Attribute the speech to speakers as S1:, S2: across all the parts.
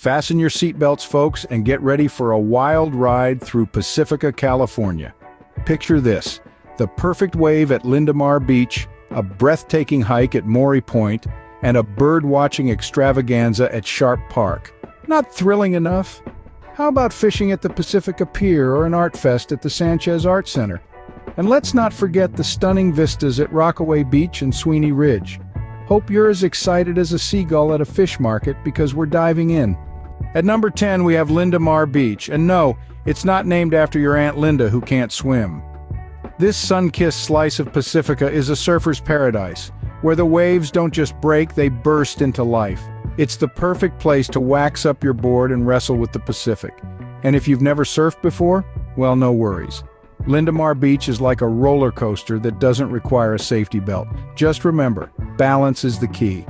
S1: Fasten your seatbelts, folks, and get ready for a wild ride through Pacifica, California. Picture this: the perfect wave at Lindamar Beach, a breathtaking hike at Maury Point, and a bird-watching extravaganza at Sharp Park. Not thrilling enough? How about fishing at the Pacifica Pier or an art fest at the Sanchez Art Center? And let's not forget the stunning vistas at Rockaway Beach and Sweeney Ridge. Hope you're as excited as a seagull at a fish market, because we're diving in. At number 10, we have Lindamar Beach, and no, it's not named after your Aunt Linda who can't swim. This sun-kissed slice of Pacifica is a surfer's paradise, where the waves don't just break, they burst into life. It's the perfect place to wax up your board and wrestle with the Pacific. And if you've never surfed before, well, no worries. Lindamar Beach is like a roller coaster that doesn't require a safety belt. Just remember, balance is the key.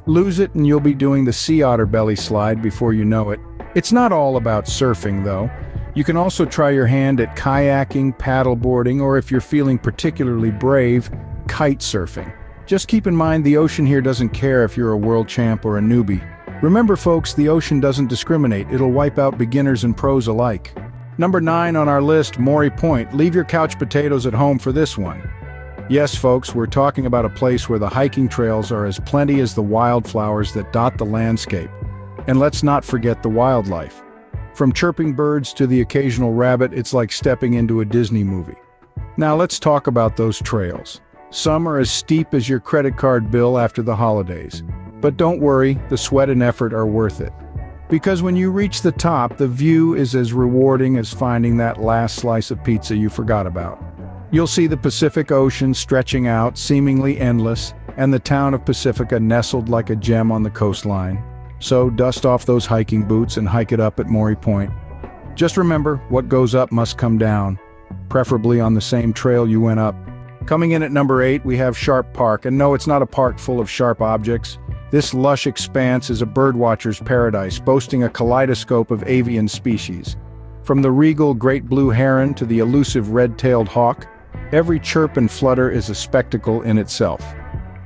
S1: Lose it and you'll be doing the sea otter belly slide before you know it. It's not all about surfing, though. You can also try your hand at kayaking, paddleboarding, or if you're feeling particularly brave, kite surfing. Just keep in mind the ocean here doesn't care if you're a world champ or a newbie. Remember, folks, the ocean doesn't discriminate. It'll wipe out beginners and pros alike. Number 9 on our list, Maury Point. Leave your couch potatoes at home for this one. Yes, folks, we're talking about a place where the hiking trails are as plenty as the wildflowers that dot the landscape. And let's not forget the wildlife. From chirping birds to the occasional rabbit, it's like stepping into a Disney movie. Now let's talk about those trails. Some are as steep as your credit card bill after the holidays. But don't worry, the sweat and effort are worth it. Because when you reach the top, the view is as rewarding as finding that last slice of pizza you forgot about. You'll see the Pacific Ocean stretching out, seemingly endless, and the town of Pacifica nestled like a gem on the coastline. So dust off those hiking boots and hike it up at Maury Point. Just remember, what goes up must come down, preferably on the same trail you went up. Coming in at number 8, we have Sharp Park, and no, it's not a park full of sharp objects. This lush expanse is a birdwatcher's paradise, boasting a kaleidoscope of avian species. From the regal great blue heron to the elusive red-tailed hawk, every chirp and flutter is a spectacle in itself.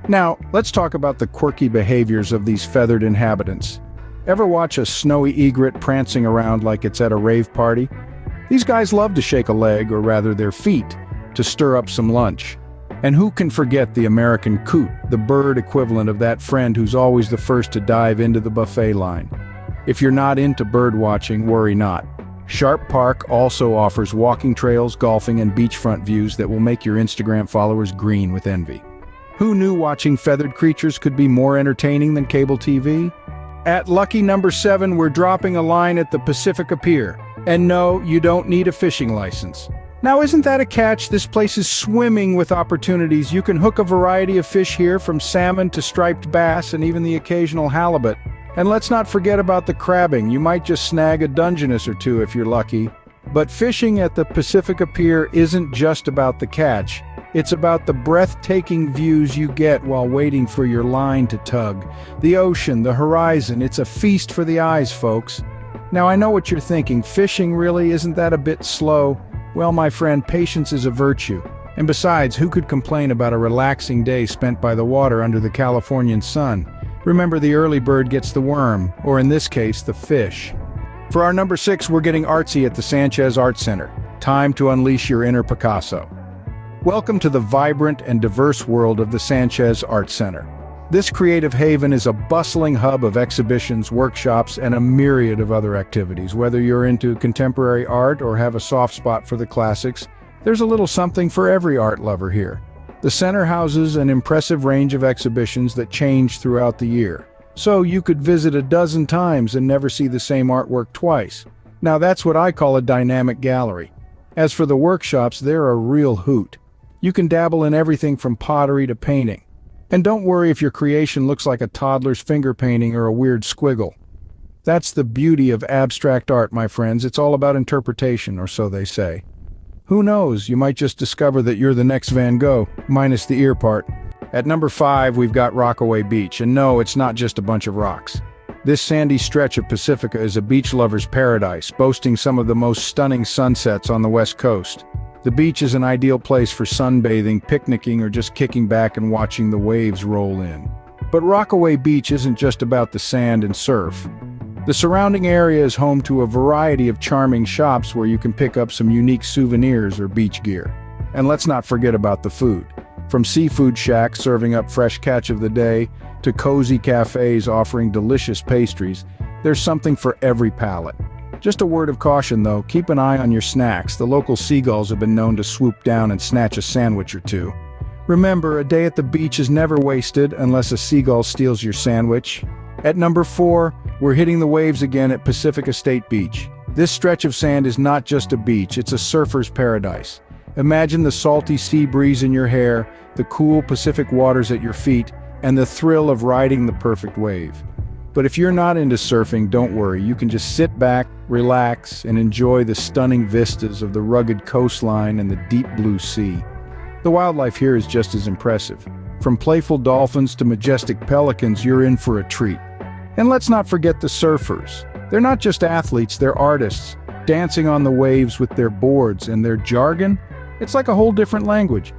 S1: Now, let's talk about the quirky behaviors of these feathered inhabitants. Ever watch a snowy egret prancing around like it's at a rave party? These guys love to shake a leg, or rather their feet, to stir up some lunch. And who can forget the American coot, the bird equivalent of that friend who's always the first to dive into the buffet line? If you're not into bird watching, worry not. Sharp Park also offers walking trails, golfing, and beachfront views that will make your Instagram followers green with envy. Who knew watching feathered creatures could be more entertaining than cable TV? At lucky number 7, we're dropping a line at the Pacifica Pier. And no, you don't need a fishing license. Now, isn't that a catch? This place is swimming with opportunities. You can hook a variety of fish here, from salmon to striped bass and even the occasional halibut. And let's not forget about the crabbing. You might just snag a Dungeness or two if you're lucky. But fishing at the Pacifica Pier isn't just about the catch. It's about the breathtaking views you get while waiting for your line to tug. The ocean, the horizon, it's a feast for the eyes, folks. Now, I know what you're thinking. Fishing, really? Isn't that a bit slow? Well, my friend, patience is a virtue. And besides, who could complain about a relaxing day spent by the water under the Californian sun? Remember, the early bird gets the worm, or in this case, the fish. For our number 6, we're getting artsy at the Sanchez Art Center. Time to unleash your inner Picasso. Welcome to the vibrant and diverse world of the Sanchez Art Center. This creative haven is a bustling hub of exhibitions, workshops, and a myriad of other activities. Whether you're into contemporary art or have a soft spot for the classics, there's a little something for every art lover here. The center houses an impressive range of exhibitions that change throughout the year. So you could visit a dozen times and never see the same artwork twice. Now that's what I call a dynamic gallery. As for the workshops, they're a real hoot. You can dabble in everything from pottery to painting. And don't worry if your creation looks like a toddler's finger painting or a weird squiggle. That's the beauty of abstract art, my friends. It's all about interpretation, or so they say. Who knows, you might just discover that you're the next Van Gogh, minus the ear part. At number 5, we've got Rockaway Beach, and no, it's not just a bunch of rocks. This sandy stretch of Pacifica is a beach lover's paradise, boasting some of the most stunning sunsets on the West Coast. The beach is an ideal place for sunbathing, picnicking, or just kicking back and watching the waves roll in. But Rockaway Beach isn't just about the sand and surf. The surrounding area is home to a variety of charming shops where you can pick up some unique souvenirs or beach gear. And let's not forget about the food. From seafood shacks serving up fresh catch of the day, to cozy cafes offering delicious pastries, there's something for every palate. Just a word of caution though, keep an eye on your snacks. The local seagulls have been known to swoop down and snatch a sandwich or two. Remember, a day at the beach is never wasted unless a seagull steals your sandwich. At number 4, we're hitting the waves again at Pacifica State Beach. This stretch of sand is not just a beach, it's a surfer's paradise. Imagine the salty sea breeze in your hair, the cool Pacific waters at your feet, and the thrill of riding the perfect wave. But if you're not into surfing, don't worry, you can just sit back, relax, and enjoy the stunning vistas of the rugged coastline and the deep blue sea. The wildlife here is just as impressive. From playful dolphins to majestic pelicans, you're in for a treat. And let's not forget the surfers. They're not just athletes, they're artists, dancing on the waves with their boards and their jargon. It's like a whole different language.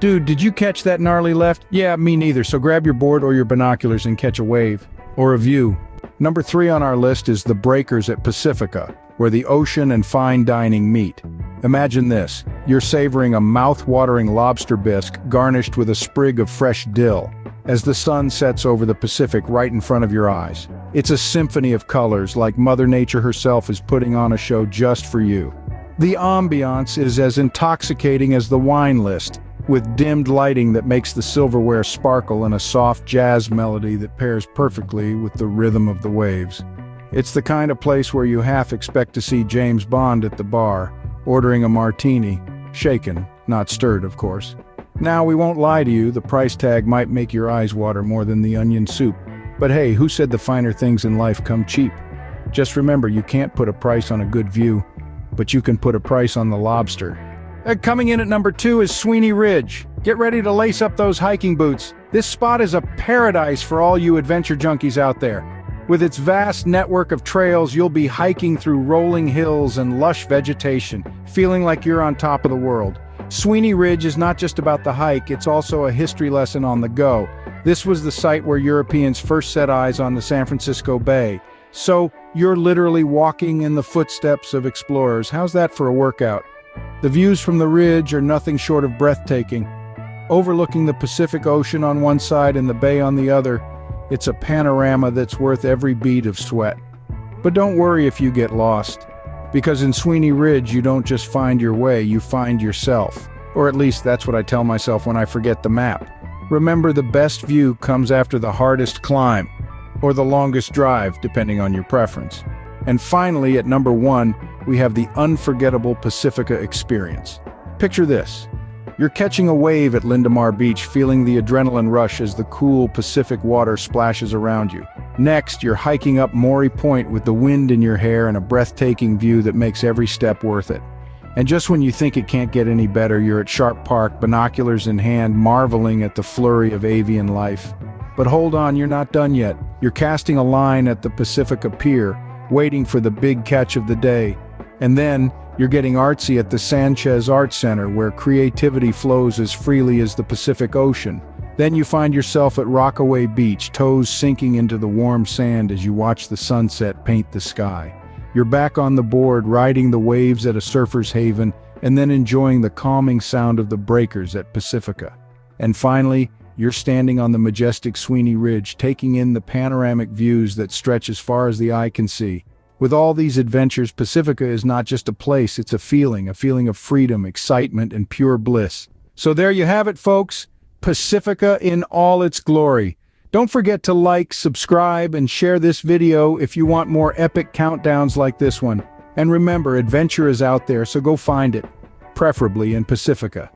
S1: Dude, did you catch that gnarly left? Yeah, me neither, so grab your board or your binoculars and catch a wave. Or a view. Number 3 on our list is the Breakers at Pacifica, where the ocean and fine dining meet. Imagine this, you're savoring a mouth-watering lobster bisque garnished with a sprig of fresh dill, as the sun sets over the Pacific right in front of your eyes. It's a symphony of colors, like Mother Nature herself is putting on a show just for you. The ambiance is as intoxicating as the wine list, with dimmed lighting that makes the silverware sparkle and a soft jazz melody that pairs perfectly with the rhythm of the waves. It's the kind of place where you half expect to see James Bond at the bar, ordering a martini, shaken, not stirred, of course. Now, we won't lie to you, the price tag might make your eyes water more than the onion soup. But hey, who said the finer things in life come cheap? Just remember, you can't put a price on a good view, but you can put a price on the lobster. Coming in at number 2 is Sweeney Ridge. Get ready to lace up those hiking boots. This spot is a paradise for all you adventure junkies out there. With its vast network of trails, you'll be hiking through rolling hills and lush vegetation, feeling like you're on top of the world. Sweeney Ridge is not just about the hike, it's also a history lesson on the go. This was the site where Europeans first set eyes on the San Francisco Bay. So, you're literally walking in the footsteps of explorers. How's that for a workout? The views from the ridge are nothing short of breathtaking. Overlooking the Pacific Ocean on one side and the bay on the other, it's a panorama that's worth every bead of sweat. But don't worry if you get lost, because in Sweeney Ridge you don't just find your way, you find yourself. Or at least that's what I tell myself when I forget the map. Remember, the best view comes after the hardest climb, or the longest drive, depending on your preference. And finally, at number 1, we have the unforgettable Pacifica experience. Picture this. You're catching a wave at Lindamar Beach, feeling the adrenaline rush as the cool Pacific water splashes around you. Next, you're hiking up Maury Point with the wind in your hair and a breathtaking view that makes every step worth it. And just when you think it can't get any better, you're at Sharp Park, binoculars in hand, marveling at the flurry of avian life. But hold on, you're not done yet. You're casting a line at the Pacifica Pier, waiting for the big catch of the day. And then, you're getting artsy at the Sanchez Art Center, where creativity flows as freely as the Pacific Ocean. Then you find yourself at Rockaway Beach, toes sinking into the warm sand as you watch the sunset paint the sky. You're back on the board, riding the waves at a surfer's haven, and then enjoying the calming sound of the breakers at Pacifica. And finally, you're standing on the majestic Sweeney Ridge, taking in the panoramic views that stretch as far as the eye can see. With all these adventures, Pacifica is not just a place, it's a feeling of freedom, excitement, and pure bliss. So there you have it, folks. Pacifica in all its glory. Don't forget to like, subscribe, and share this video if you want more epic countdowns like this one. And remember, adventure is out there, so go find it, preferably in Pacifica.